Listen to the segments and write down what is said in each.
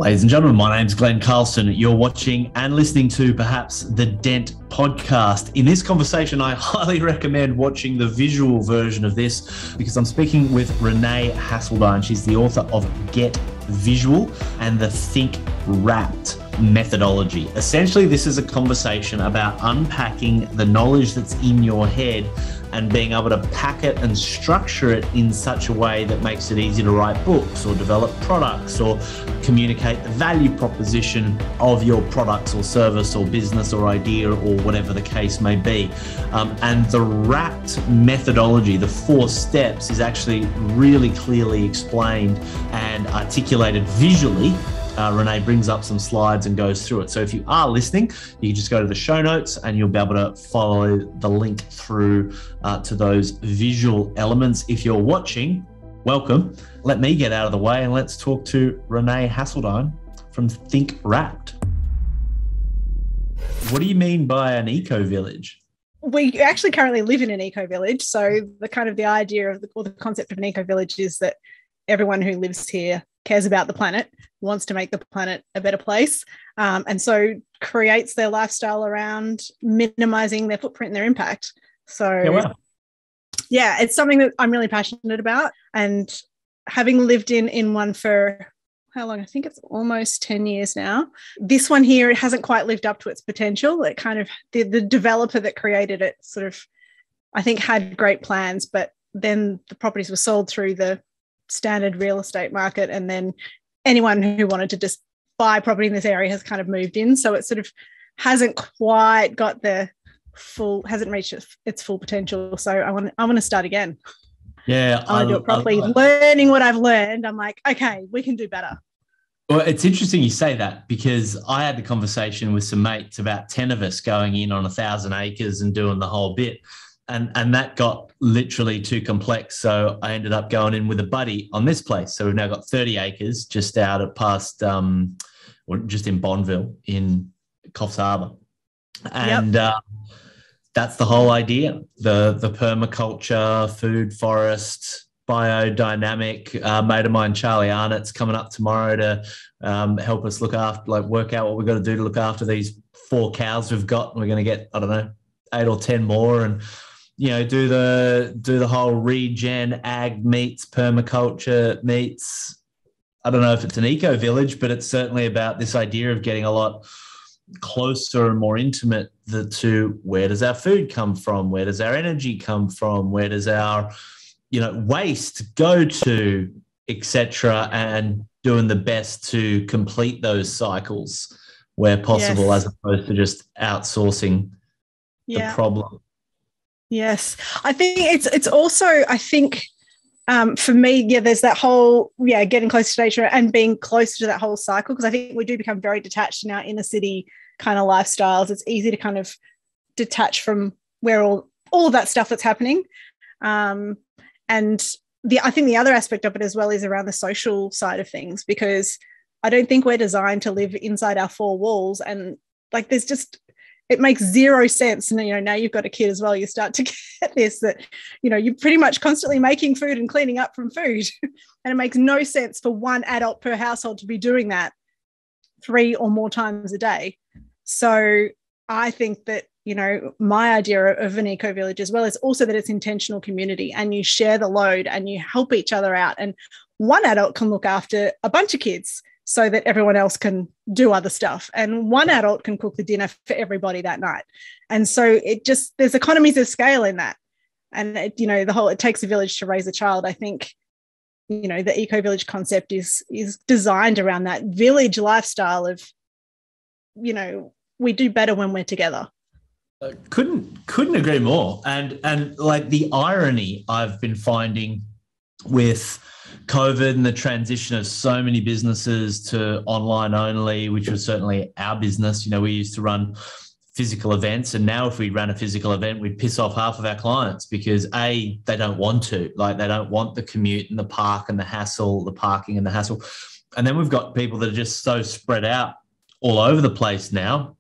Ladies and gentlemen, my name's Glen Carlson. You're watching and listening to perhaps the Dent Podcast. In this conversation, I highly recommend watching the visual version of this because I'm speaking with Renée Hasseldine. She's the author of Get Visual and the Think Wrapped methodology. Essentially, this is a conversation about unpacking the knowledge that's in your head and being able to pack it and structure it in such a way that makes it easy to write books or develop products or communicate the value proposition of your products or service or business or idea or whatever the case may be. And the wrapped methodology, the 4 steps, is actually really clearly explained and articulated visually. Renee brings up some slides and goes through it. So if you are listening, you can just go to the show notes and you'll be able to follow the link through to those visual elements. If you're watching, welcome. Let me get out of the way and let's talk to Renée Hasseldine from Think Wrapped. What do you mean by an eco-village? We actually currently live in an eco-village. So the idea of the concept of an eco-village is that everyone who lives here cares about the planet, wants to make the planet a better place, and so creates their lifestyle around minimizing their footprint and their impact. So yeah, it's something that I'm really passionate about, and having lived in one for how long? I think it's almost 10 years now. This one here, it hasn't quite lived up to its potential. It kind of, the developer that created it sort of, I think, had great plans, but then the properties were sold through the standard real estate market, and then anyone who wanted to just buy property in this area has kind of moved in. So it sort of hasn't quite got hasn't reached its full potential. So I want to start again. Yeah, I want to do it properly. Learning what I've learned, I'm like, okay, we can do better. Well, it's interesting you say that because I had the conversation with some mates, about 10 of us going in on 1,000 acres and doing the whole bit. And that got literally too complex. So I ended up going in with a buddy on this place. So we've now got 30 acres just out of just in Bonneville in Coffs Harbour. And that's the whole idea. The permaculture, food forest, biodynamic. Mate of mine, Charlie Arnott's coming up tomorrow to help us work out what we've got to do to look after these 4 cows we've got. And we're going to get, 8 or 10 more, and do the whole regen ag meets permaculture meets. I don't know if it's an eco village, but it's certainly about this idea of getting a lot closer and more intimate to where does our food come from, where does our energy come from, where does our waste go to, etc., and doing the best to complete those cycles where possible, as opposed to just outsourcing the problem. Yes. I think it's also, for me, there's that whole, getting closer to nature and being closer to that whole cycle, because I think we do become very detached in our inner city kind of lifestyles. It's easy to kind of detach from where all of that stuff that's happening. And I think the other aspect of it as well is around the social side of things, because I don't think we're designed to live inside our 4 walls. And it makes zero sense. And, now you've got a kid as well, you start to get this, that, you're pretty much constantly making food and cleaning up from food. And it makes no sense for one adult per household to be doing that 3 or more times a day. So I think that, my idea of an eco-village as well is also that it's intentional community, and you share the load and you help each other out. And one adult can look after a bunch of kids so that everyone else can do other stuff. And one adult can cook the dinner for everybody that night. And so there's economies of scale in that. And, it takes a village to raise a child. I think, the eco-village concept is designed around that village lifestyle of, we do better when we're together. Couldn't agree more. And like the irony I've been finding with COVID and the transition of so many businesses to online only, which was certainly our business. We used to run physical events, and now if we ran a physical event, we'd piss off half of our clients because they don't want to, they don't want the commute and the park and the hassle, the parking and the hassle. And then we've got people that are just so spread out all over the place now,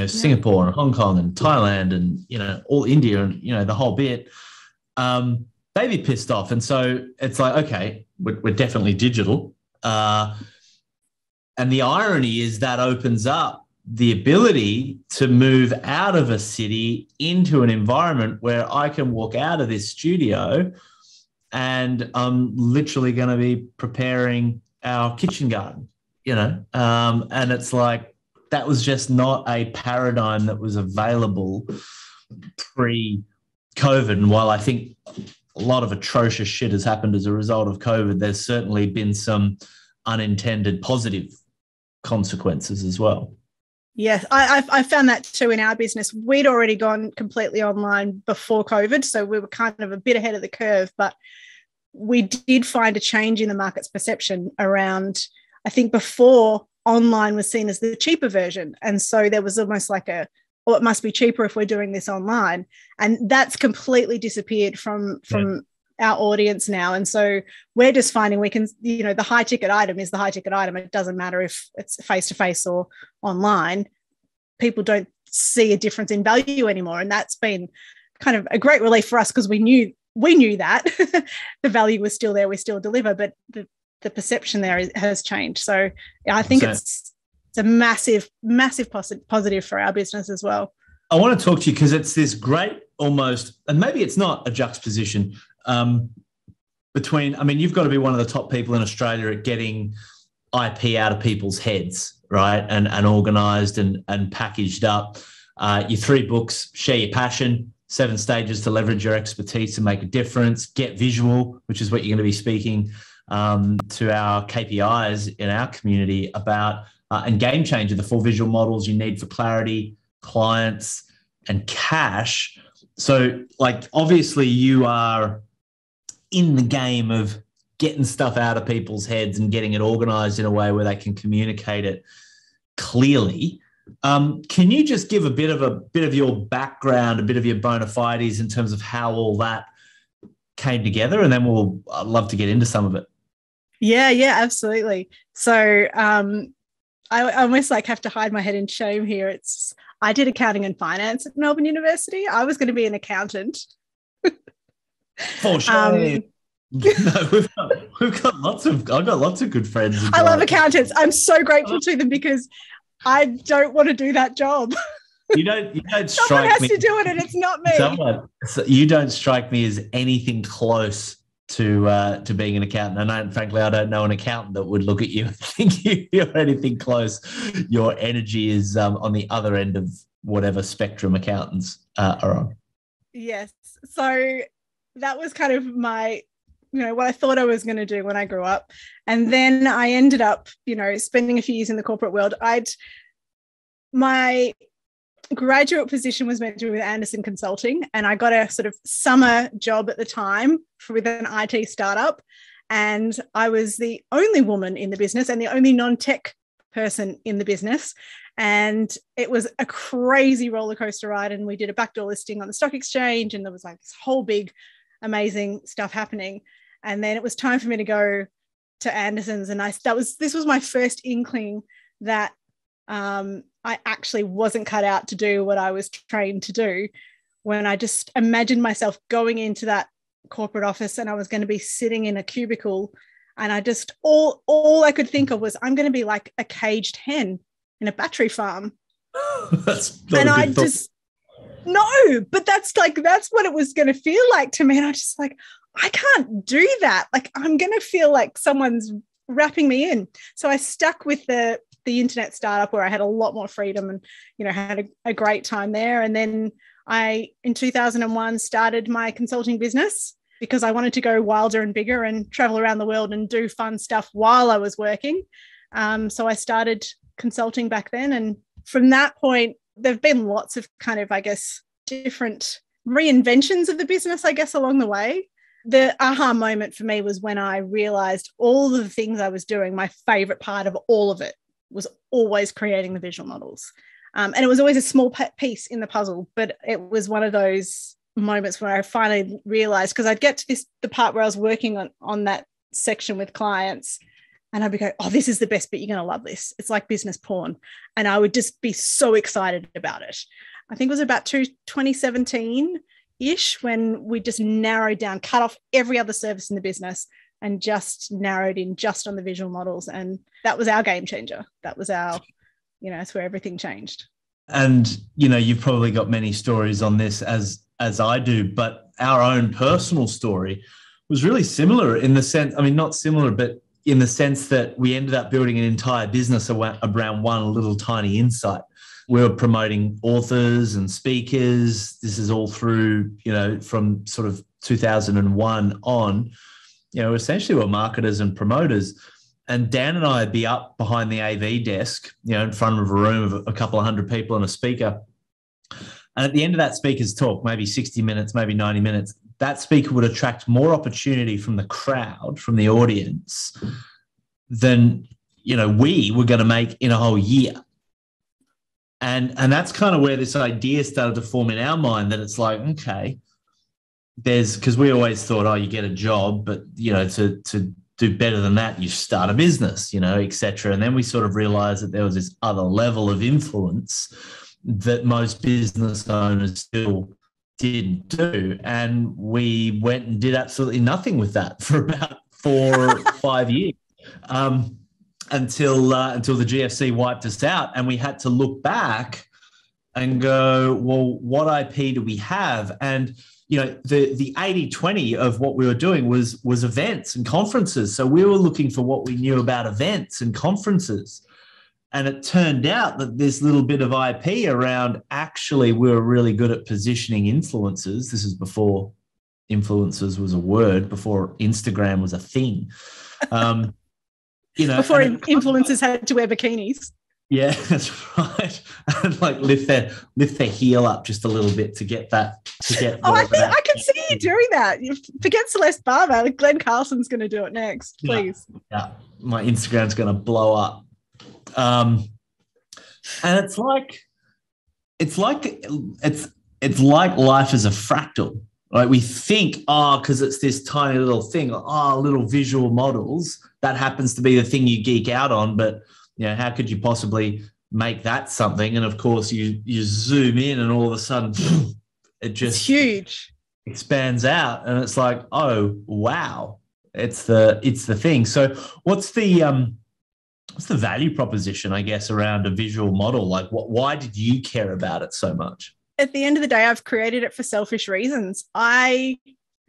Singapore and Hong Kong and Thailand and, all India and, the whole bit. They'd be pissed off. And so it's like, okay, we're definitely digital. And the irony is that opens up the ability to move out of a city into an environment where I can walk out of this studio and I'm literally going to be preparing our kitchen garden, and it's like, that was just not a paradigm that was available pre-COVID. And while I think a lot of atrocious shit has happened as a result of COVID, there's certainly been some unintended positive consequences as well. Yes, I found that too in our business. We'd already gone completely online before COVID, so we were kind of a bit ahead of the curve, but we did find a change in the market's perception around, I think before, online was seen as the cheaper version. And so there was almost like it must be cheaper if we're doing this online. And that's completely disappeared from our audience now. And so we're just finding we can, the high ticket item is the high ticket item. It doesn't matter if it's face-to-face or online. People don't see a difference in value anymore. And that's been kind of a great relief for us, because we knew that the value was still there. We still deliver, but the perception there has changed. So I think it's a massive, massive positive for our business as well. I want to talk to you because it's this great almost, and maybe it's not a juxtaposition between, you've got to be one of the top people in Australia at getting IP out of people's heads, right? And organised and packaged up. Your 3 books, Share Your Passion, 7 Stages to Leverage Your Expertise to Make a Difference, Get Visual, which is what you're going to be speaking to our KPIs in our community about, and Game Changer, the 4 visual models you need for clarity, clients, and cash. So, obviously you are in the game of getting stuff out of people's heads and getting it organised in a way where they can communicate it clearly. Can you just give a bit of your background, a bit of your bona fides in terms of how all that came together? And then I'd love to get into some of it. Yeah, absolutely. So I almost have to hide my head in shame here. I did accounting and finance at Melbourne University. I was going to be an accountant. For sure. No, I've got lots of good friends. I love accountants. I'm so grateful to them because I don't want to do that job. You don't strike Someone has me. to do it, and it's not me. You don't strike me as anything close to being an accountant. And frankly, I don't know an accountant that would look at you and think you're anything close. Your energy is on the other end of whatever spectrum accountants are on. Yes. So that was kind of my, what I thought I was going to do when I grew up. And then I ended up, spending a few years in the corporate world. My graduate position was meant to be with Anderson Consulting, and I got a sort of summer job at the time with an IT startup, and I was the only woman in the business and the only non-tech person in the business, and it was a crazy roller coaster ride. And we did a backdoor listing on the stock exchange, and there was this whole big amazing stuff happening. And then it was time for me to go to Anderson's, and this was my first inkling that I actually wasn't cut out to do what I was trained to do, when I just imagined myself going into that corporate office and I was going to be sitting in a cubicle, and I just all I could think of was, I'm going to be like a caged hen in a battery farm. That's not and a good I thought. just no, but that's what it was going to feel like to me. And I just I can't do that. I'm going to feel like someone's wrapping me in. So I stuck with the internet startup, where I had a lot more freedom and, had a great time there. And then I, in 2001, started my consulting business because I wanted to go wilder and bigger and travel around the world and do fun stuff while I was working. So I started consulting back then. And from that point, there've been lots of kind of, different reinventions of the business, along the way. The aha moment for me was when I realized all of the things I was doing, my favorite part of all of it was always creating the visual models. And it was always a small piece in the puzzle, but it was one of those moments where I finally realized, because I'd get to the part where I was working on that section with clients, and I'd be going, oh, this is the best bit. You're going to love this. It's like business porn. And I would just be so excited about it. I think it was about 2017-ish when we just narrowed down, cut off every other service in the business and just narrowed in just on the visual models. And that was our game changer. That was our, that's where everything changed. And, you've probably got many stories on this as I do, but our own personal story was really similar in the sense, not similar, but in the sense that we ended up building an entire business around one little tiny insight. We were promoting authors and speakers. This is all through, from sort of 2001 on, essentially we're marketers and promoters. And Dan and I would be up behind the AV desk, in front of a room of a couple of hundred people and a speaker. And at the end of that speaker's talk, maybe 60 minutes, maybe 90 minutes, that speaker would attract more opportunity from the crowd, from the audience, than, we were going to make in a whole year. And that's kind of where this idea started to form in our mind, that it's like, okay, because we always thought, you get a job, but, to do better than that, you start a business, et cetera. And then we sort of realized that there was this other level of influence that most business owners still didn't do. And we went and did absolutely nothing with that for about 4 or 5 years until the GFC wiped us out. And we had to look back and go, well, what IP do we have? And the 80-20 of what we were doing was events and conferences. So we were looking for what we knew about events and conferences. And it turned out that this little bit of IP around, actually, we were really good at positioning influencers. This is before influencers was a word, before Instagram was a thing. Before influencers had to wear bikinis. Yeah, that's right. And like lift their heel up just a little bit to get that. I can see you doing that. You forget Celeste Barber. Glen Carlson's going to do it next, please. Yeah, my Instagram's going to blow up. And it's like life is a fractal. Right? We think, because it's this tiny little thing, little visual models. That happens to be the thing you geek out on, but how could you possibly make that something? And of course, you zoom in, and all of a sudden, it's huge, expands out, and it's like, oh wow, it's the thing. So, what's the value proposition, I guess, around a visual model? Like, why did you care about it so much? At the end of the day, I've created it for selfish reasons. I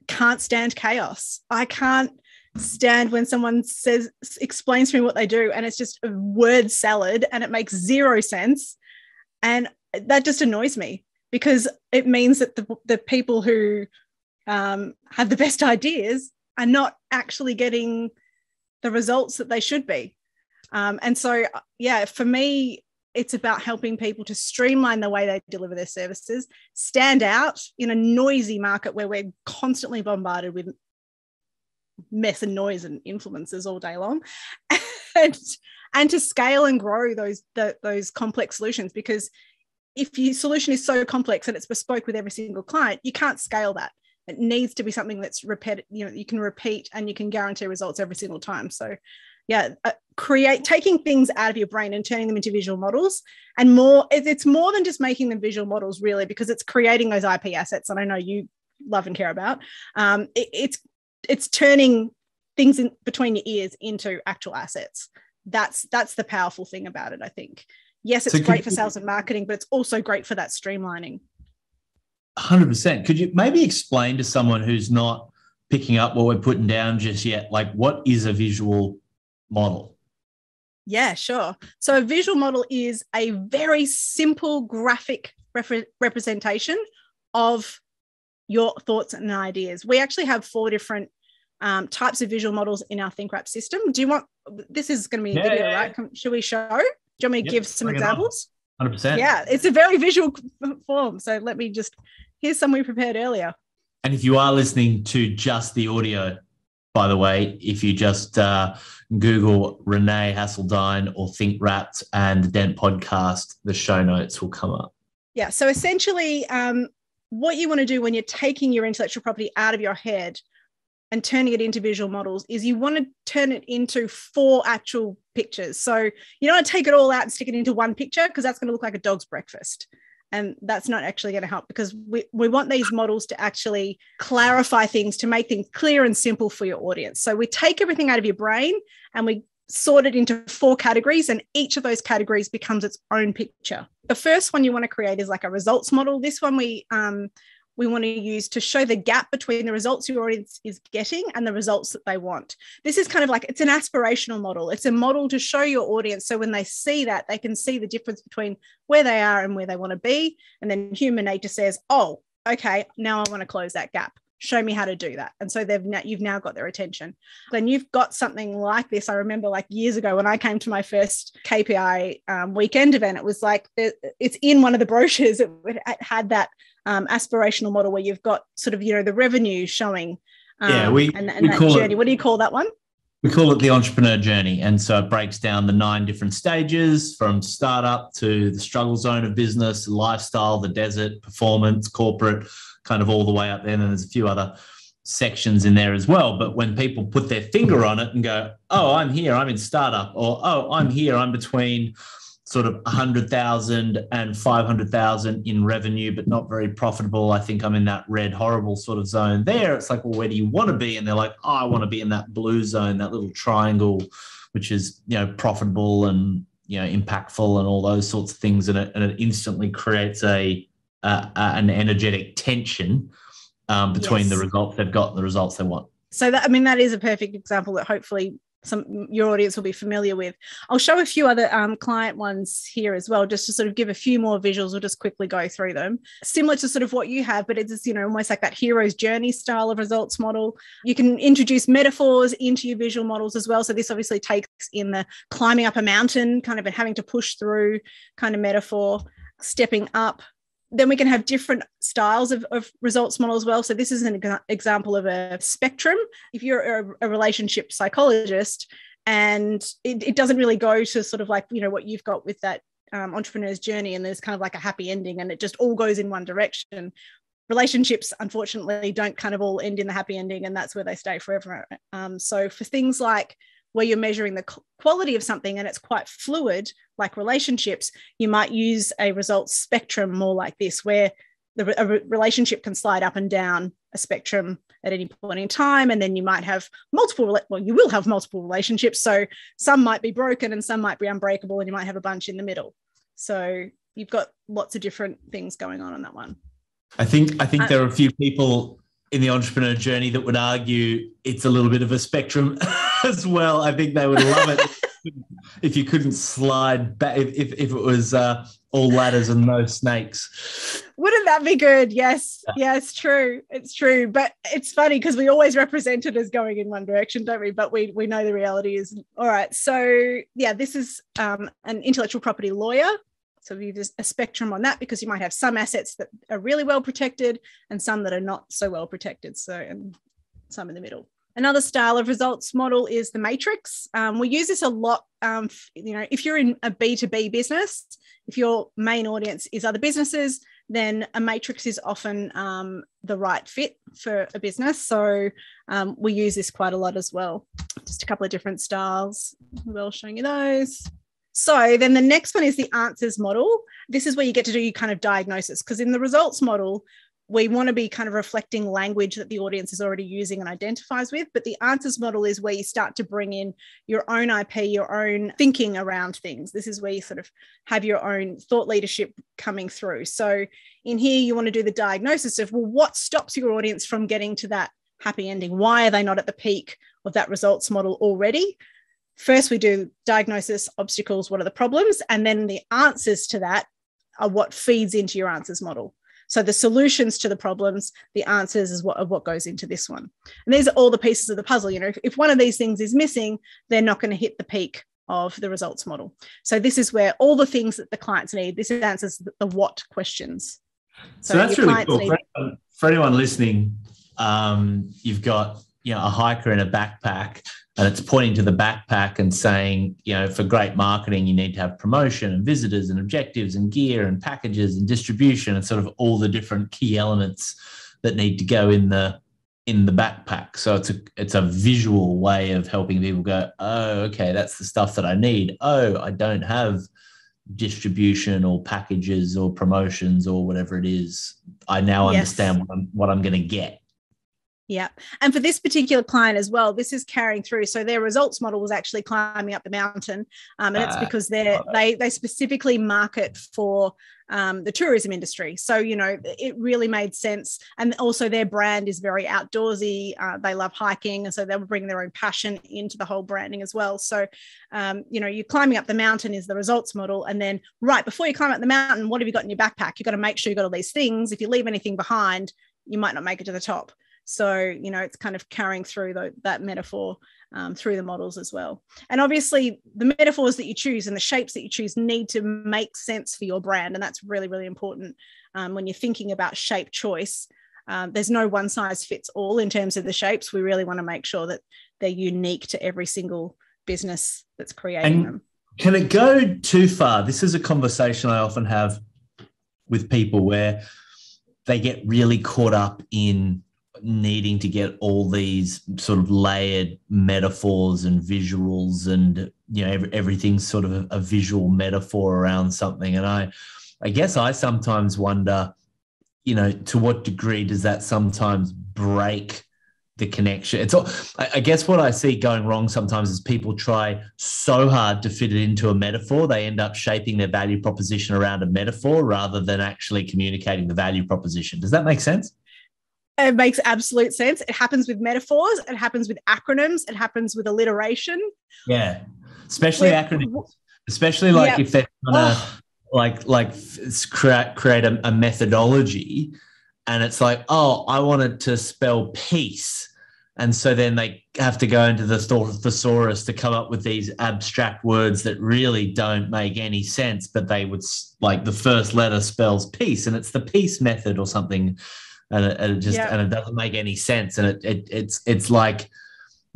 can't stand chaos. I can't stand when someone explains to me what they do and it's just a word salad and it makes zero sense. And that just annoys me, because it means that the people who have the best ideas are not actually getting the results that they should be. And so, for me, it's about helping people to streamline the way they deliver their services, stand out in a noisy market where we're constantly bombarded with mess and noise and influences all day long, and to scale and grow those complex solutions. Because if your solution is so complex and it's bespoke with every single client, you can't scale that. It needs to be something that's you can repeat and you can guarantee results every single time. So taking things out of your brain and turning them into visual models, and it's more than just making them visual models, really, because it's creating those IP assets that I know you love and care about. It's turning things in between your ears into actual assets. That's the powerful thing about it, I think. Yes, it's great for sales and marketing, but it's also great for that streamlining. 100%. Could you maybe explain to someone who's not picking up what we're putting down just yet, like, what is a visual model? Yeah, sure. So a visual model is a very simple graphic representation of your thoughts and ideas. We actually have 4 different types of visual models in our ThinkWrap system. This is going to be a video, right? Should we show? Do you want me to give some examples? 100%. Yeah, it's a very visual form. So here's some we prepared earlier. And if you are listening to just the audio, by the way, if you just Google Renée Hasseldine or ThinkWrapped and the Dent Podcast, the show notes will come up. Yeah, so essentially what you want to do when you're taking your intellectual property out of your head and turning it into visual models is you want to turn it into 4 actual pictures. So you don't want to take it all out and stick it into one picture, because that's going to look like a dog's breakfast. And that's not actually going to help, because we want these models to actually clarify things, to make things clear and simple for your audience. So we take everything out of your brain and we sort it into 4 categories, and each of those categories becomes its own picture. The first one you want to create is like a results model. This one we want to use to show the gap between the results your audience is getting and the results that they want. This is kind of like, it's an aspirational model. It's a model to show your audience, so when they see that, they can see the difference between where they are and where they want to be. And then human nature says, oh, okay, now I want to close that gap. Show me how to do that. And so you've now got their attention. Then you've got something like this. I remember like years ago when I came to my first KPI weekend event, it was like, it's in one of the brochures. It had that aspirational model where you've got sort of, the revenue showing and that journey. What do you call that one? We call it the entrepreneur journey. And so it breaks down the 9 different stages, from startup to the struggle zone of business, lifestyle, the desert, performance, corporate, kind of all the way up there. And then there's a few other sections in there as well. But when people put their finger on it and go, oh, I'm here, I'm in startup, or, oh, I'm here, I'm between sort of 100,000 and 500,000 in revenue, but not very profitable. I think I'm in that red horrible sort of zone there. It's like, well, where do you want to be? And they're like, oh, I want to be in that blue zone, that little triangle, which is, profitable and, impactful and all those sorts of things. And it instantly creates an energetic tension between the results they've got and the results they want. So that is a perfect example that hopefully your audience will be familiar with. I'll show a few other client ones here as well, just to sort of give a few more visuals. We'll just quickly go through them. Similar to sort of what you have, but it's, almost like that hero's journey style of results model. You can introduce metaphors into your visual models as well. So this obviously takes in the climbing up a mountain, kind of, and having to push through kind of metaphor, stepping up. Then we can have different styles of results model as well. So this is an example of a spectrum. If you're a relationship psychologist, and it doesn't really go to sort of like, what you've got with that entrepreneur's journey, and there's kind of like a happy ending and it just all goes in one direction. Relationships, unfortunately, don't kind of all end in the happy ending, and that's where they stay forever. So for things like where you're measuring the quality of something and it's quite fluid, like relationships, you might use a results spectrum more like this, where a relationship can slide up and down a spectrum at any point in time. And then you might have you will have multiple relationships. So some might be broken and some might be unbreakable, and you might have a bunch in the middle. So you've got lots of different things going on that one. I think there are a few people in the entrepreneur journey that would argue it's a little bit of a spectrum as well. I think they would love it if you couldn't slide back, if it was all ladders and no snakes. Wouldn't that be good? Yes. Yeah, it's true. It's true. But it's funny because we always represent it as going in one direction, don't we? But we know the reality is, all right. So yeah, this is an intellectual property lawyer. So we use a spectrum on that, because you might have some assets that are really well protected and some that are not so well protected. So, and some in the middle. Another style of results model is the matrix. We use this a lot. If you're in a B2B business, if your main audience is other businesses, then a matrix is often the right fit for a business. So we use this quite a lot as well. Just a couple of different styles. We're showing you those. So then the next one is the answers model. This is where you get to do your kind of diagnosis, because in the results model, we want to be kind of reflecting language that the audience is already using and identifies with. But the answers model is where you start to bring in your own IP, your own thinking around things. This is where you sort of have your own thought leadership coming through. So in here, you want to do the diagnosis of, well, what stops your audience from getting to that happy ending? Why are they not at the peak of that results model already? First, we do diagnosis, obstacles, what are the problems? And then the answers to that are what feeds into your answers model. So the solutions to the problems, the answers is what goes into this one. And these are all the pieces of the puzzle. If one of these things is missing, they're not going to hit the peak of the results model. So this is where all the things that the clients need, this answers the what questions. So that's really cool. For anyone listening, you've got a hiker in a backpack, and it's pointing to the backpack and saying, for great marketing, you need to have promotion and visitors and objectives and gear and packages and distribution and sort of all the different key elements that need to go in the backpack. So it's a visual way of helping people go, oh, okay, that's the stuff that I need. Oh, I don't have distribution or packages or promotions or whatever it is, I now understand what I'm going to get. Yeah. And for this particular client as well, this is carrying through. So their results model was actually climbing up the mountain. And it's because they specifically market for the tourism industry. So, you know, it really made sense. And also their brand is very outdoorsy. They love hiking. And so they will bring their own passion into the whole branding as well. So, you know, you're climbing up the mountain is the results model. And then right before you climb up the mountain, what have you got in your backpack? You've got to make sure you've got all these things. If you leave anything behind, you might not make it to the top. So, you know, it's kind of carrying through that metaphor through the models as well. And obviously the metaphors that you choose and the shapes that you choose need to make sense for your brand. And that's really, really important when you're thinking about shape choice. There's no one size fits all in terms of the shapes. We really want to make sure that they're unique to every single business that's creating them. Can it go too far? This is a conversation I often have with people where they get really caught up in needing to get all these sort of layered metaphors and visuals, and you know everything's sort of a visual metaphor around something. And I guess I sometimes wonder, you know, to what degree does that sometimes break the connection? It's all, I guess what I see going wrong sometimes is people try so hard to fit it into a metaphor, they end up shaping their value proposition around a metaphor rather than actually communicating the value proposition. Does that make sense? It makes absolute sense. It happens with metaphors. It happens with acronyms. It happens with alliteration. Yeah, especially acronyms. Especially like if they're trying to create a methodology, and it's like, oh, I wanted to spell peace, and so then they have to go into the thesaurus to come up with these abstract words that really don't make any sense, but they would, like, the first letter spells peace, and it's the peace method or something. And it doesn't make any sense. And it's like,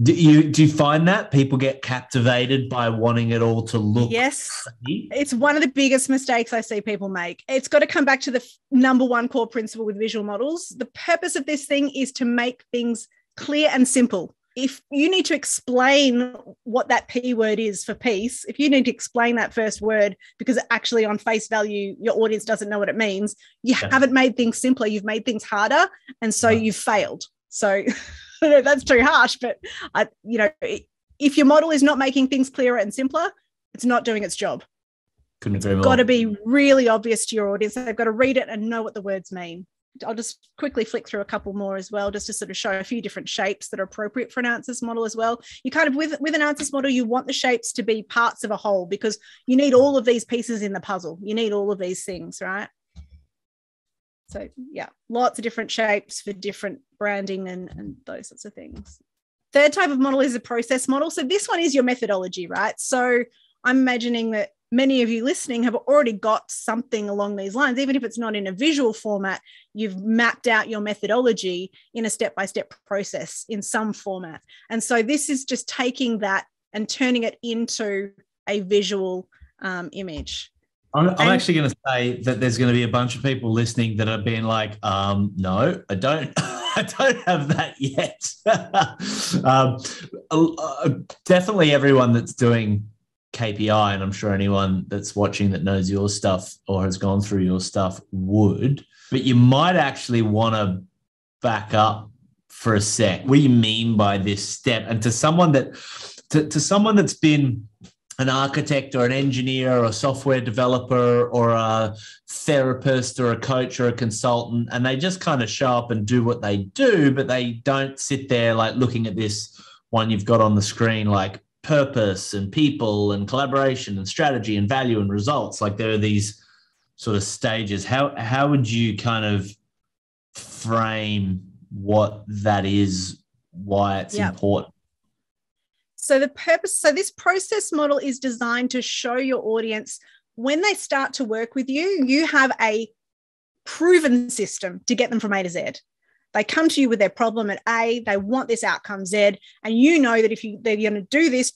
do you find that people get captivated by wanting it all to look? Yes, pretty? It's one of the biggest mistakes I see people make. It's got to come back to the number one core principle with visual models. The purpose of this thing is to make things clear and simple. If you need to explain what that P word is for peace, if you need to explain that first word because actually on face value, your audience doesn't know what it means, you haven't made things simpler, you've made things harder. And so you've failed. So that's too harsh, but you know, if your model is not making things clearer and simpler, it's not doing its job. Couldn't agree more. It's got to be really obvious to your audience. They've got to read it and know what the words mean. I'll just quickly flick through a couple more as well, just to sort of show a few different shapes that are appropriate for an answers model as well. You kind of, with an answers model, you want the shapes to be parts of a whole because you need all of these pieces in the puzzle. You need all of these things, right? So yeah, lots of different shapes for different branding and those sorts of things. Third type of model is a process model. So this one is your methodology, right? So I'm imagining that many of you listening have already got something along these lines. Even if it's not in a visual format, you've mapped out your methodology in a step-by-step process in some format. And so this is just taking that and turning it into a visual image. I'm actually going to say that there's going to be a bunch of people listening that are being like, no, I don't. I don't have that yet. Definitely everyone that's doing KPI, and I'm sure anyone that's watching that knows your stuff or has gone through your stuff would, but you might actually want to back up for a sec. What do you mean by this step? And to someone that's been an architect or an engineer or a software developer or a therapist or a coach or a consultant, and they just kind of show up and do what they do, but they don't sit there like looking at this one you've got on the screen, like purpose and people and collaboration and strategy and value and results. Like there are these sort of stages. How would you kind of frame what that is, why it's important? So this process model is designed to show your audience when they start to work with you, you have a proven system to get them from A to Z. They come to you with their problem at A, they want this outcome Z, and you know that if they're going to do this,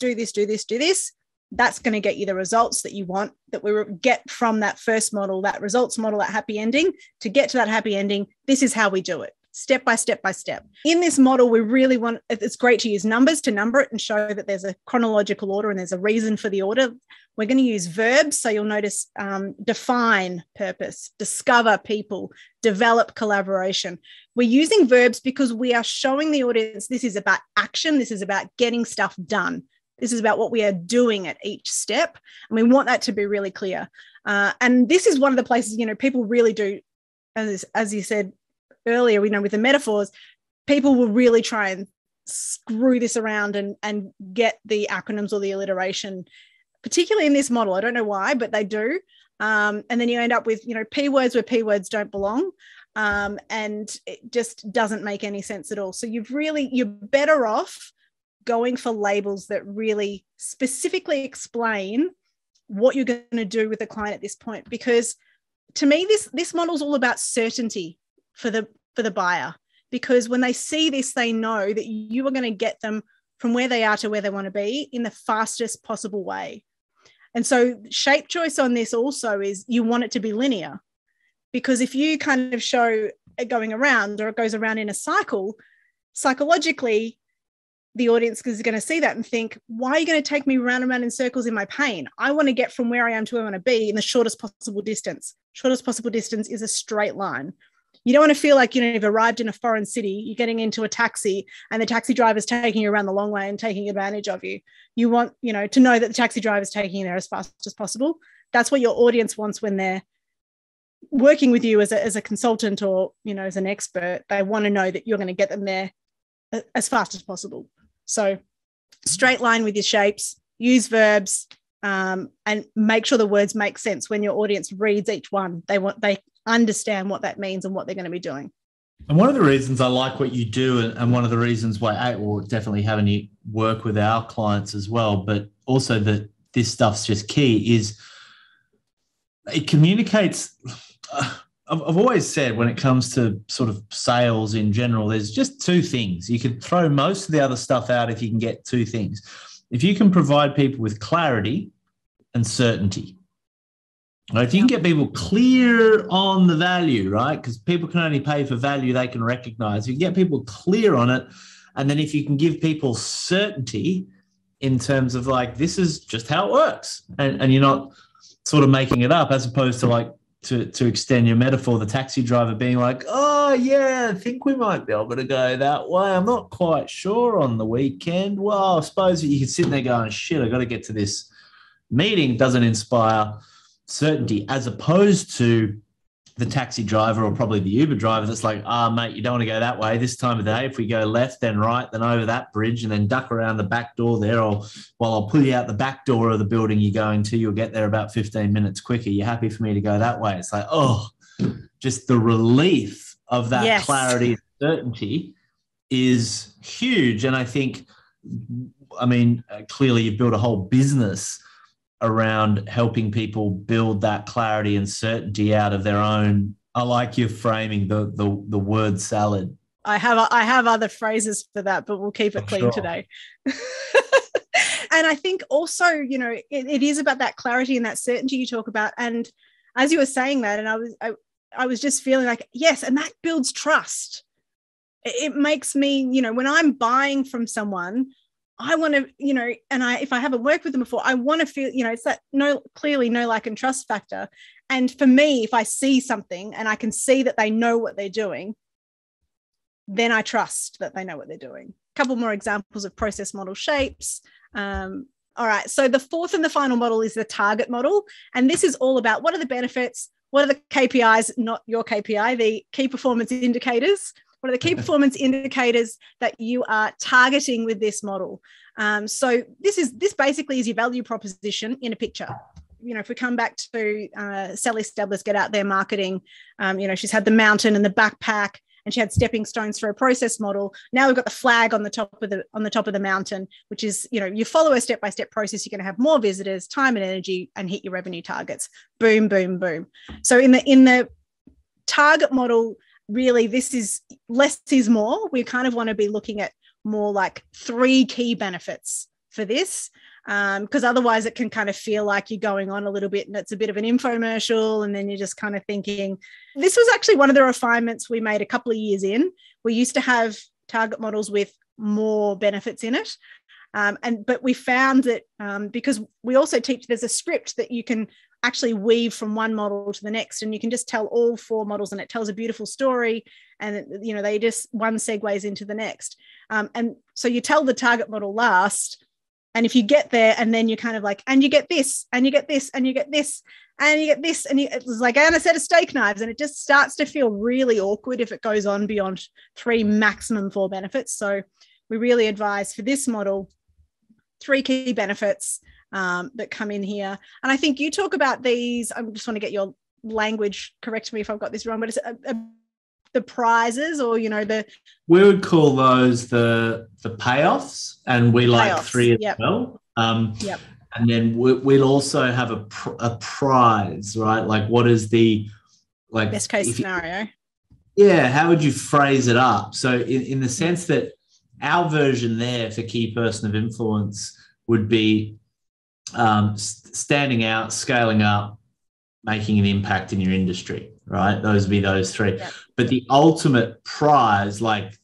that's going to get you the results that you want, that we get from that first model, that results model, that happy ending. To get to that happy ending, this is how we do it. step by step by step. In this model, we really want, it's great to use numbers to number it and show that there's a chronological order and there's a reason for the order. We're going to use verbs. So you'll notice define, purpose, discover, people, develop, collaboration. We're using verbs because we are showing the audience this is about action. This is about getting stuff done. This is about what we are doing at each step. And we want that to be really clear. And this is one of the places, people really do, as you said earlier, with the metaphors, people will really try and screw this around and get the acronyms or the alliteration, particularly in this model. I don't know why, but they do. And then you end up with, P words where P words don't belong. And it just doesn't make any sense at all. So you're better off going for labels that really specifically explain what you're going to do with the client at this point. Because to me, this model is all about certainty for the buyer, because when they see this, they know that you are going to get them from where they are to where they want to be in the fastest possible way. And so shape choice on this also is you want it to be linear, because if you kind of show it going around or it goes around in a cycle, psychologically, the audience is going to see that and think, why are you going to take me round and round in circles in my pain? I want to get from where I am to where I want to be in the shortest possible distance. Shortest possible distance is a straight line. You don't want to feel like, you've arrived in a foreign city, you're getting into a taxi and the taxi driver's taking you around the long way and taking advantage of you. You want, to know that the taxi driver is taking you there as fast as possible. That's what your audience wants when they're working with you as a consultant or, as an expert. They want to know that you're going to get them there as fast as possible. So straight line with your shapes, use verbs, and make sure the words make sense when your audience reads each one. They understand what that means and what they're going to be doing. And one of the reasons I like what you do, and one of the reasons why we're definitely having you work with our clients as well, but also that this stuff's just key, is it communicates. I've always said when it comes to sort of sales in general, there's just two things. You can throw most of the other stuff out if you can get two things. If you can provide people with clarity and certainty. Right? If you can get people clear on the value, right? Because people can only pay for value they can recognize. If you get people clear on it, and then if you can give people certainty in terms of like, this is just how it works, and you're not sort of making it up, as opposed to like, to extend your metaphor, the taxi driver being like, oh, yeah, I think we might be able to go that way. I'm not quite sure on the weekend. Well, I suppose you can sit there going, shit, I got to get to this meeting. Doesn't inspire certainty, as opposed to the taxi driver or probably the Uber driver that's like, mate, you don't want to go that way this time of day. If we go left, then right, then over that bridge, and then duck around the back door there, or I'll pull you out the back door of the building you're going to. You'll get there about 15 minutes quicker. You're happy for me to go that way? It's like, just the relief of that clarity and certainty is huge. And I think, clearly you've built a whole business around helping people build that clarity and certainty out of their own. I like your framing, the word salad. I have other phrases for that, but we'll keep it clean today. And I think also, it is about that clarity and that certainty you talk about. And as you were saying that, and I was just feeling like, yes, and that builds trust. It makes me, when I'm buying from someone, I want to, if I haven't worked with them before, I want to feel, it's that clearly no like and trust factor. And for me, if I see something and I can see that they know what they're doing, then I trust that they know what they're doing. A couple more examples of process model shapes. All right. So the fourth and the final model is the target model. And this is all about what are the benefits? What are the KPIs, not your KPI, the key performance indicators? What are the key performance indicators that you are targeting with this model? So this basically is your value proposition in a picture. If we come back to Sally Stabler's Get Out There marketing, she's had the mountain and the backpack, and she had stepping stones for a process model. Now we've got the flag on the top of the mountain, which is, you follow a step-by-step process, you're going to have more visitors, time and energy, and hit your revenue targets. Boom, boom, boom. So in the target model, really, this is less is more. We kind of want to be looking at more like 3 key benefits for this. because otherwise it can kind of feel like you're going on a little bit and it's a bit of an infomercial, and then you're just kind of thinking. This was actually one of the refinements we made a couple of years in. We used to have target models with more benefits in it. But we found that because we also teach, there's a script that you can actually weave from one model to the next, and you can just tell all 4 models, and it tells a beautiful story, and they just one segues into the next. And so you tell the target model last, and if you get there and then you're kind of like, and you get this, and you get this, and you get this, and you get this, and it's like, and a set of steak knives, and it just starts to feel really awkward if it goes on beyond 3, maximum 4 benefits. So we really advise for this model 3 key benefits that come in here. And I think you talk about these, I just want to get your language, correct me if I've got this wrong, but it's the prizes, or the we would call those the payoffs, and we like payoffs. 3 as well. And then we'll also have a prize, right? Like, what is the best case scenario? How would you phrase it up? So in the sense that our version there for key person of influence would be standing out, scaling up, making an impact in your industry, right? Those would be those 3. Yeah. But the ultimate prize, like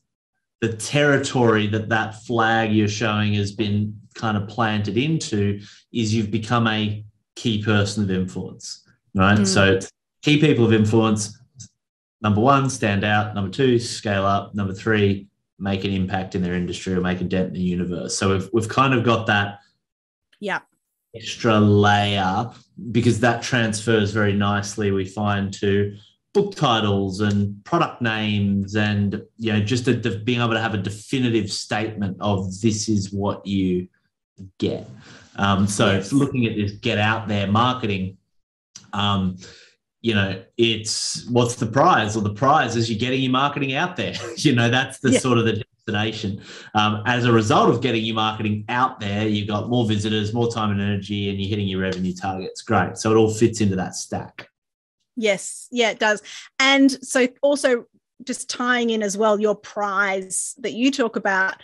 the territory that flag you're showing has been kind of planted into, is you've become a key person of influence, right? So key people of influence, number 1, stand out. Number 2, scale up. Number 3, make an impact in their industry or make a dent in the universe. So we've kind of got that extra layer, because that transfers very nicely, we find, to book titles and product names, and just being able to have a definitive statement of this is what you get. Looking at this get out there marketing, it's what's the prize? Well, the prize is you're getting your marketing out there. That's the sort of the destination. As a result of getting your marketing out there, you've got more visitors, more time and energy, and you're hitting your revenue targets. Great. So it all fits into that stack. Yes. Yeah, it does. And so also just tying in as well, your prize that you talk about,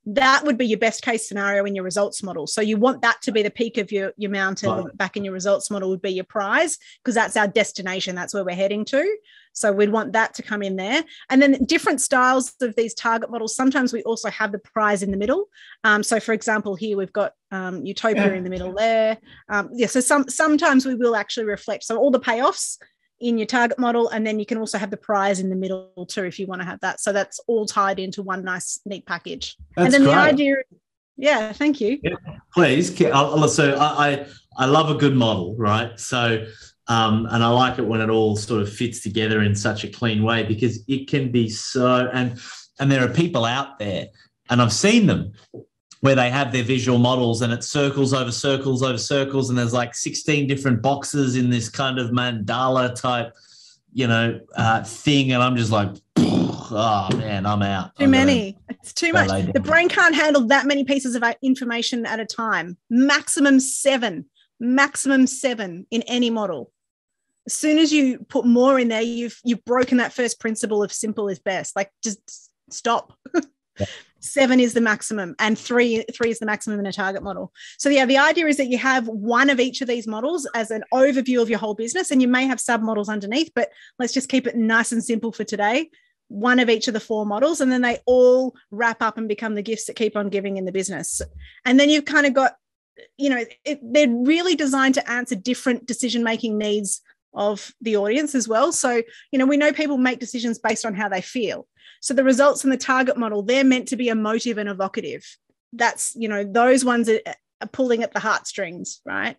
that would be your best case scenario in your results model. So you want that to be the peak of your mountain. Right. Back in your results model would be your prize, because that's our destination. That's where we're heading to. So we'd want that to come in there. And then different styles of these target models. Sometimes we also have the prize in the middle. So for example, here we've got Utopia in the middle there. So sometimes we will actually reflect. So all the payoffs in your target model, and then you can also have the prize in the middle too, if you want to have that. So that's all tied into one nice, neat package. That's and then great. The idea, thank you. Yeah, please. So I love a good model, right? So, and I like it when it all sort of fits together in such a clean way, because it can be so, and there are people out there, and I've seen them, where they have their visual models and it circles over circles over circles, and there's like 16 different boxes in this kind of mandala type, thing. And I'm just like, oh man, I'm out. Too many. It's too much. The brain can't handle that many pieces of information at a time. Maximum 7 in any model. As soon as you put more in there, you've broken that first principle of simple is best. Like, just stop. Yeah. 7 is the maximum, and 3 is the maximum in a target model. So the idea is that you have one of each of these models as an overview of your whole business, and you may have sub models underneath, but let's just keep it nice and simple for today. One of each of the 4 models, and then they all wrap up and become the gifts that keep on giving in the business. And then you've kind of got, they're really designed to answer different decision-making needs of the audience as well. So, we know people make decisions based on how they feel. So the results in the target model, they're meant to be emotive and evocative. That's, those ones are pulling at the heartstrings, right?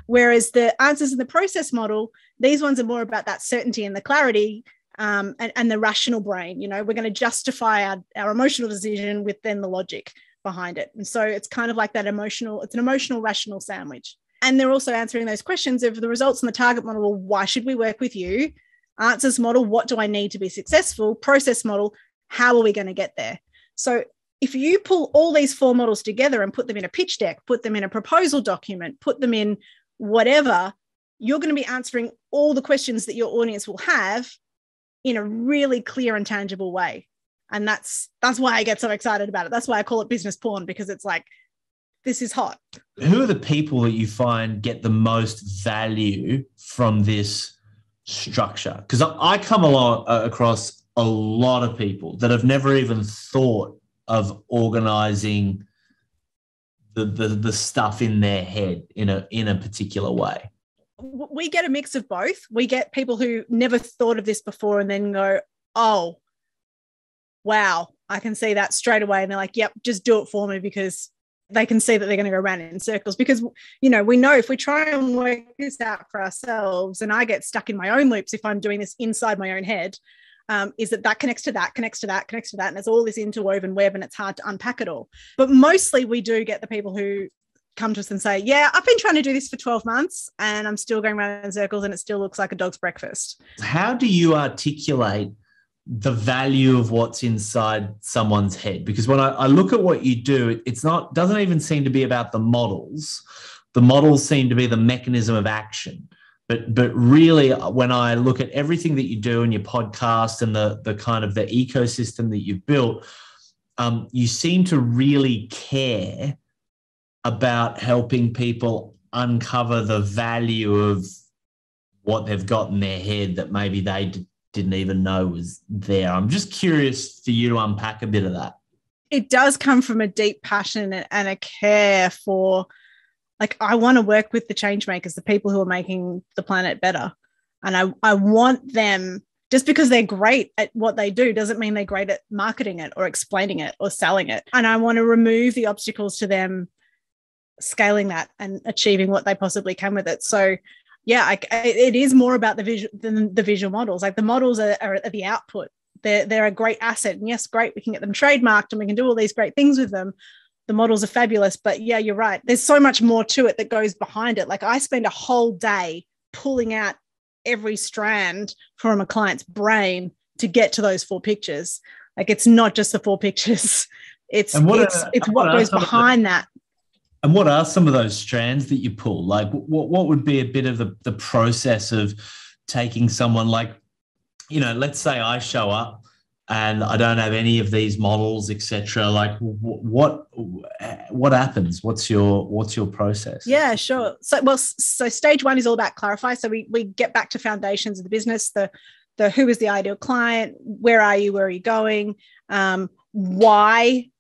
Whereas the answers in the process model, these ones are more about that certainty and the clarity, and the rational brain. We're going to justify our emotional decision with then the logic behind it. And so it's kind of like that it's an emotional, rational sandwich. And they're also answering those questions of the results in the target model. Well, why should we work with you? Answers model, what do I need to be successful? Process model, how are we going to get there? So if you pull all these 4 models together and put them in a pitch deck, put them in a proposal document, put them in whatever, you're going to be answering all the questions that your audience will have in a really clear and tangible way. And that's why I get so excited about it. That's why I call it business porn, because it's like, this is hot. Who are the people that you find get the most value from this structure? Because I come along across a lot of people that have never even thought of organizing the stuff in their head in a particular way. We get a mix of both. We get people who never thought of this before and then go, oh, wow, I can see that straight away. And they're like, yep, just do it for me, because they can see that they're going to go around in circles. Because, we know if we try and work this out for ourselves, and I get stuck in my own loops if I'm doing this inside my own head, is that connects to that, connects to that, connects to that. And it's all this interwoven web, and it's hard to unpack it all. But mostly we do get the people who come to us and say, yeah, I've been trying to do this for 12 months and I'm still going around in circles and it still looks like a dog's breakfast. How do you articulate the value of what's inside someone's head? Because when I look at what you do, doesn't even seem to be about the models. The models seem to be the mechanism of action. But really, when I look at everything that you do in your podcast and the kind of the ecosystem that you've built, you seem to really care about helping people uncover the value of what they've got in their head that maybe they didn't even know was there. I'm just curious for you to unpack a bit of that. It does come from a deep passion and a care for, like, I want to work with the change makers, the people who are making the planet better. And I want them, just because they're great at what they do doesn't mean they're great at marketing it or explaining it or selling it. And I want to remove the obstacles to them scaling that and achieving what they possibly can with it. So yeah, it is more about the visual than the visual models. Like, the models are the output. They're a great asset. And yes, great, we can get them trademarked and we can do all these great things with them. The models are fabulous, but yeah, you're right. There's so much more to it that goes behind it. Like, I spend a whole day pulling out every strand from a client's brain to get to those 4 pictures. Like, it's not just the 4 pictures. It's what goes behind that. And what are some of those strands that you pull? Like, what would be a bit of the process of taking someone, like, let's say I show up and I don't have any of these models, etc. Like, what happens? What's your process? Yeah, sure. So stage 1 is all about clarify. So we get back to foundations of the business, the who is the ideal client, where are you going, why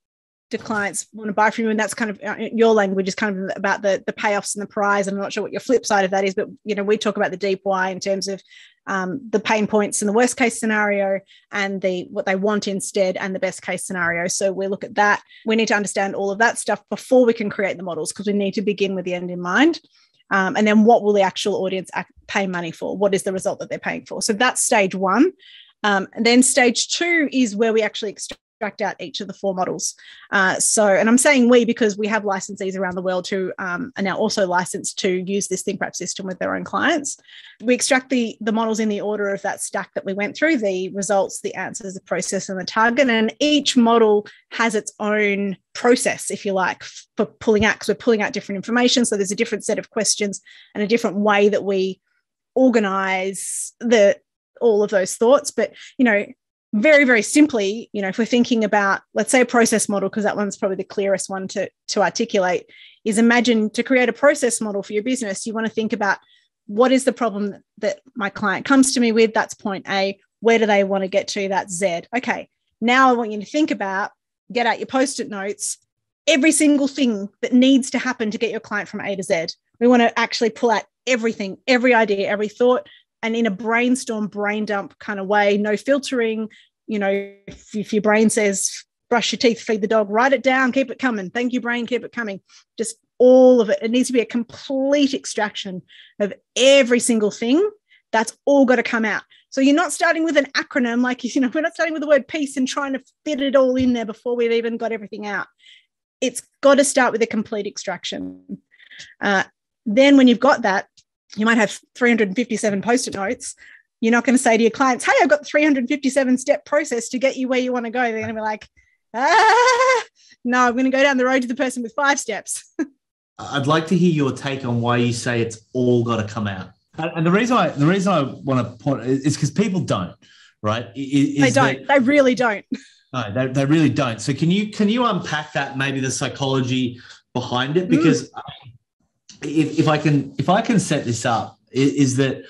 do clients want to buy from you? And that's kind of your language is kind of about the payoffs and the prize. And I'm not sure what your flip side of that is, but we talk about the deep why in terms of the pain points in the worst case scenario and what they want instead and the best case scenario. So we look at that. We need to understand all of that stuff before we can create the models, because we need to begin with the end in mind. And then what will the actual audience pay money for? What is the result that they're paying for? So that's stage 1. And then stage 2 is where we actually extract out each of the 4 models. And I'm saying we because we have licensees around the world who are now also licensed to use this ThinkPrep system with their own clients. We extract the models in the order of that stack that we went through, the results, the answers, the process, and the target. And each model has its own process, if you like, for pulling out, because we're pulling out different information. So there's a different set of questions and a different way that we organize all of those thoughts. But, very, very simply, if we're thinking about, let's say, a process model, because that one's probably the clearest one to articulate, is imagine to create a process model for your business, you want to think about what is the problem that my client comes to me with? That's point A. Where do they want to get to? That's Z. Okay, now I want you to think about, get out your Post-it notes, every single thing that needs to happen to get your client from A to Z. We want to actually pull out everything, every idea, every thought, and in a brainstorm, brain dump kind of way, no filtering. If your brain says, brush your teeth, feed the dog, write it down, keep it coming. Thank you, brain, keep it coming. Just all of it. It needs to be a complete extraction of every single thing. That's all got to come out. So you're not starting with an acronym, like, we're not starting with the word peace and trying to fit it all in there before we've even got everything out. It's got to start with a complete extraction. Then when you've got that, you might have 357 Post-it notes. You're not going to say to your clients, hey, I've got the 357-step process to get you where you want to go. They're going to be like, no, I'm going to go down the road to the person with 5 steps. I'd like to hear your take on why you say it's all got to come out. And the reason I want to point is because people don't, right? They don't. They really don't. No, they really don't. So can you unpack that, maybe the psychology behind it, because if I can set this up, is that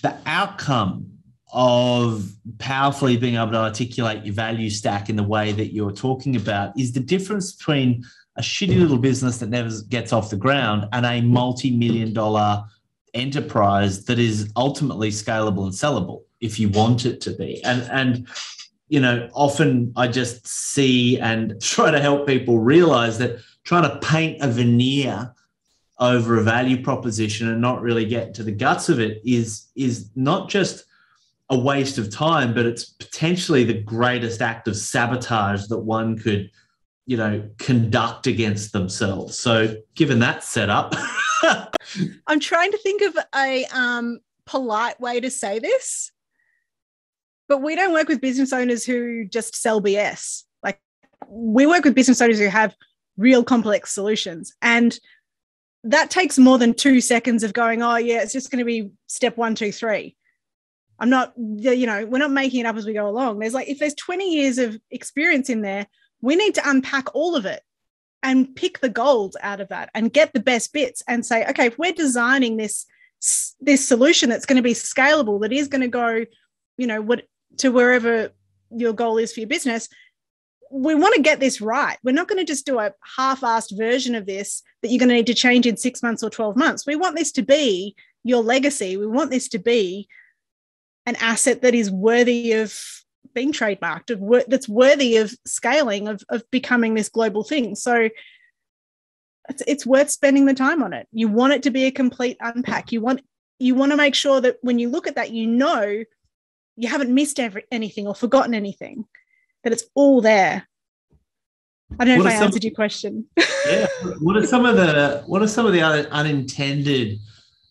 the outcome of powerfully being able to articulate your value stack in the way that you're talking about is the difference between a shitty little business that never gets off the ground and a multi-million-dollar enterprise that is ultimately scalable and sellable if you want it to be. And you know, often I just see and try to help people realize that trying to paint a veneer over a value proposition and not really get to the guts of it is not just a waste of time, but it's potentially the greatest act of sabotage that one could, you know, conduct against themselves. So given that setup, I'm trying to think of a polite way to say this, but we don't work with business owners who just sell BS. Like, we work with business owners who have real complex solutions. And that takes more than 2 seconds of going, oh yeah, it's just going to be step 1, 2, 3. I'm not, you know, we're not making it up as we go along. There's like, if there's 20 years of experience in there, we need to unpack all of it and pick the gold out of that and get the best bits and say, okay, if we're designing this solution that's going to be scalable, that is going to go, you know, to wherever your goal is for your business, we want to get this right. We're not going to just do a half-assed version of this that you're going to need to change in 6 months or 12 months. We want this to be your legacy. We want this to be an asset that is worthy of being trademarked, that's worthy of scaling, of becoming this global thing. So it's worth spending the time on it. You want it to be a complete unpack. You want to make sure that when you look at that, you know you haven't missed anything or forgotten anything, that it's all there. I don't know if I answered your question. Yeah. What are some of the other unintended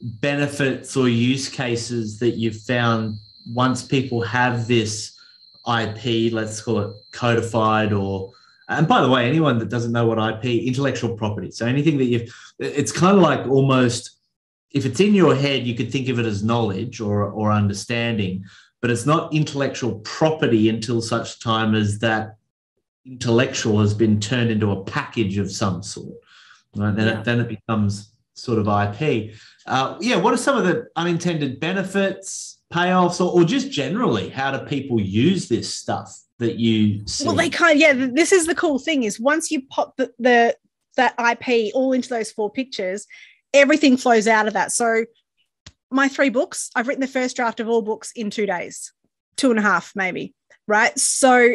benefits or use cases that you've found once people have this IP, let's call it codified, and by the way, anyone that doesn't know what IP, intellectual property. So anything that it's kind of like almost, if it's in your head, you could think of it as knowledge or understanding, but it's not intellectual property until such time as that intellectual has been turned into a package of some sort. Right? Then it becomes sort of IP. What are some of the unintended benefits, payoffs, or just generally, how do people use this stuff that you see? Well, this is the cool thing, is once you pop that IP all into those 4 pictures, everything flows out of that. So my 3 books, I've written the first draft of all books in 2 days, 2.5 maybe, right? So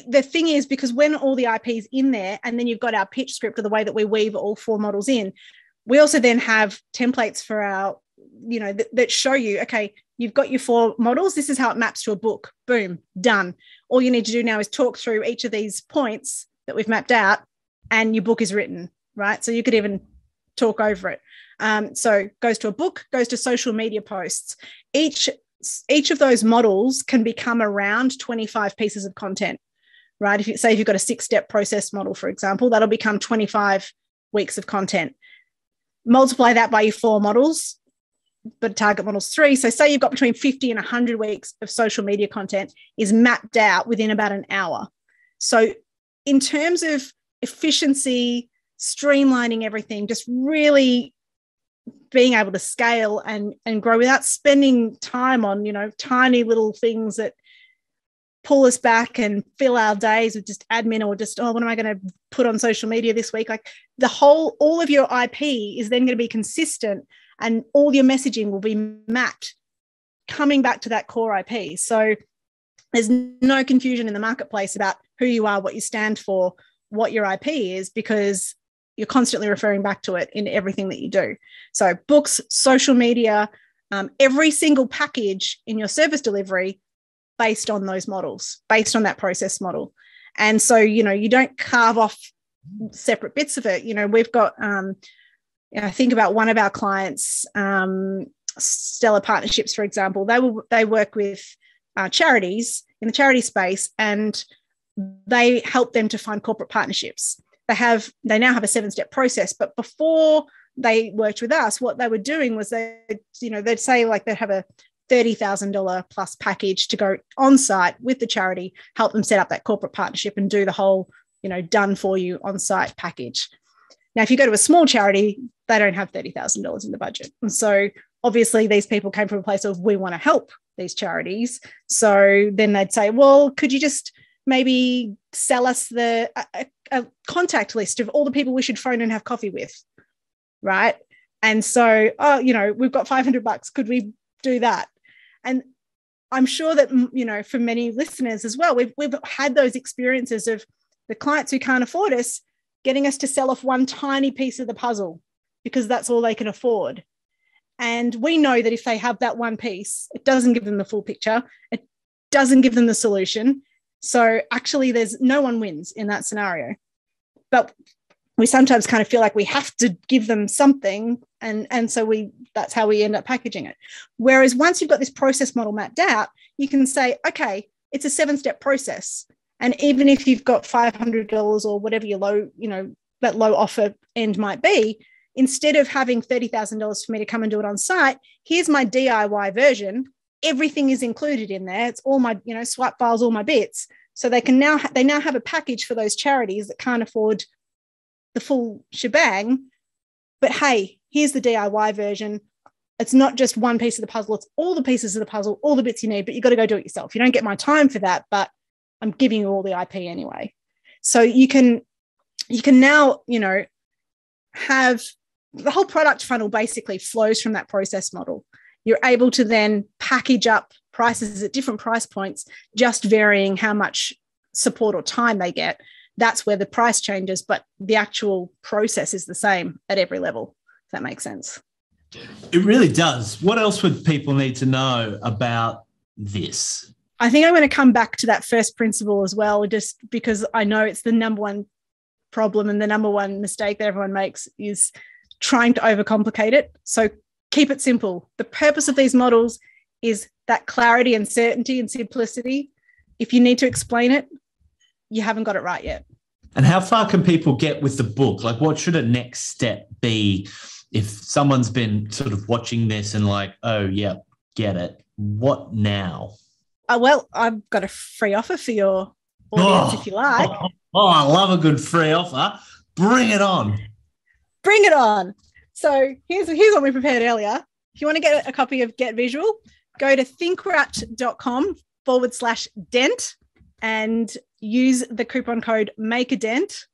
the thing is, because when all the IP is in there and then you've got our pitch script, or the way that we weave all 4 models in, we also then have templates for our, you know, that show you, okay, you've got your 4 models. This is how it maps to a book. Boom, done. All you need to do now is talk through each of these points that we've mapped out and your book is written, right? So you could even talk over it. So goes to a book, goes to social media posts. Each of those models can become around 25 pieces of content, right? If you've got a 6-step process model, for example, that'll become 25 weeks of content. Multiply that by your 4 models, but target model's 3. So say you've got between 50 and 100 weeks of social media content is mapped out within about an hour. So in terms of efficiency, streamlining everything, just really being able to scale and grow without spending time on, you know, tiny little things that pull us back and fill our days with just admin, or just, what am I going to put on social media this week? Like all of your IP is then going to be consistent, and all your messaging will be mapped coming back to that core IP. So there's no confusion in the marketplace about who you are, what you stand for, what your IP is, because you're constantly referring back to it in everything that you do. So books, social media, every single package in your service delivery based on those models, based on that process model. And so, you know, you don't carve off separate bits of it. You know, we've got, I think about one of our clients, Stellar Partnerships, for example, they work with charities in the charity space, and they help them to find corporate partnerships. They now have a 7-step process, but before they worked with us, what they were doing was they'd say like they'd have a $30,000 plus package to go on site with the charity, help them set up that corporate partnership and do the whole, you know, done for you on site package. Now, if you go to a small charity, they don't have $30,000 in the budget. And so obviously these people came from a place of, we want to help these charities. So then they'd say, well, could you just maybe sell us a contact list of all the people we should phone and have coffee with, right? And so, we've got $500. Could we do that? And I'm sure that, for many listeners as well, we've had those experiences of the clients who can't afford us getting us to sell off one tiny piece of the puzzle because that's all they can afford. And we know that if they have that one piece, it doesn't give them the full picture. It doesn't give them the solution. So actually there's no one wins in that scenario. But we sometimes kind of feel like we have to give them something. And so that's how we end up packaging it. Whereas once you've got this process model mapped out, you can say, okay, it's a 7-step process. And even if you've got $500 or whatever your low, that low offer end might be, instead of having $30,000 for me to come and do it on site, here's my DIY version. Everything is included in there. It's all my, swipe files, all my bits. So they now have a package for those charities that can't afford the full shebang. But hey, here's the DIY version. It's not just one piece of the puzzle. It's all the pieces of the puzzle, all the bits you need, but you've got to go do it yourself. You don't get my time for that, but I'm giving you all the IP anyway. So you can now, have the whole product funnel basically flows from that process model. You're able to then package up prices at different price points, just varying how much support or time they get. That's where the price changes, but the actual process is the same at every level, if that makes sense. It really does. What else would people need to know about this? I think I'm going to come back to that first principle as well, just because I know it's the number one problem and the number one mistake that everyone makes is trying to overcomplicate it. So keep it simple. The purpose of these models is that clarity and certainty and simplicity. If you need to explain it, you haven't got it right yet. And how far can people get with the book? Like, what should a next step be if someone's been sort of watching this and like, oh, yeah, get it. What now? Well, I've got a free offer for your audience if you like. I love a good free offer. Bring it on. Bring it on. So here's what we prepared earlier. If you want to get a copy of Get Visual, go to thinkwrapped.com/dent and use the coupon code MakeADent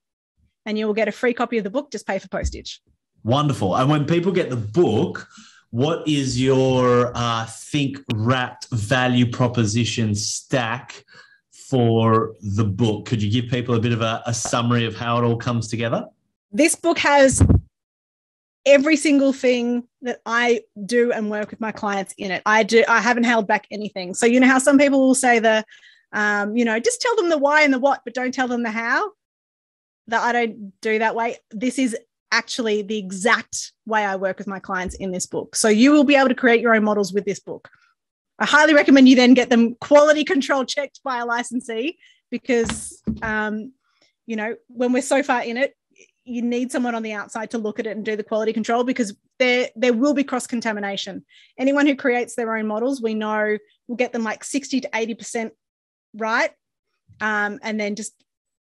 and you will get a free copy of the book. Just pay for postage. Wonderful. And when people get the book, what is your Think Wrapped value proposition stack for the book? Could you give people a bit of a summary of how it all comes together? This book has every single thing that I do and work with my clients in it. I haven't held back anything. So how some people will say just tell them the why and the what, but don't tell them the how. That I don't do that way. This is actually the exact way I work with my clients in this book. So you will be able to create your own models with this book. I highly recommend you then get them quality control checked by a licensee because, when we're so far in it, you need someone on the outside to look at it and do the quality control because there will be cross-contamination. Anyone who creates their own models, we know will get them like 60 to 80% right, and then just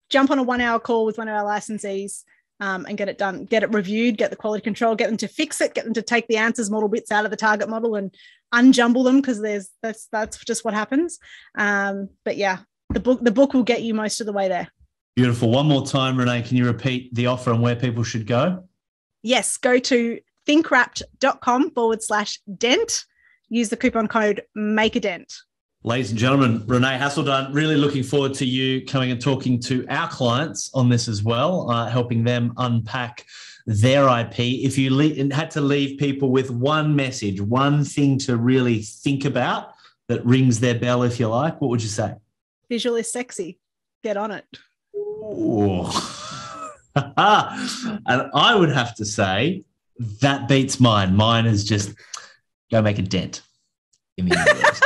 jump on a 1-hour call with one of our licensees and get it done, get it reviewed, get the quality control, get them to fix it, get them to take the answers model bits out of the target model and unjumble them because that's just what happens. But yeah, the book will get you most of the way there. Beautiful. One more time, Renee, can you repeat the offer and where people should go? Yes, go to thinkwrapped.com/dent. Use the coupon code MakeADent. Ladies and gentlemen, Renée Hasseldine, really looking forward to you coming and talking to our clients on this as well, helping them unpack their IP. If you had to leave people with one message, one thing to really think about that rings their bell, if you like, what would you say? Visual is sexy. Get on it. Ooh. And I would have to say that beats mine. Mine is just go make a dent in the universe.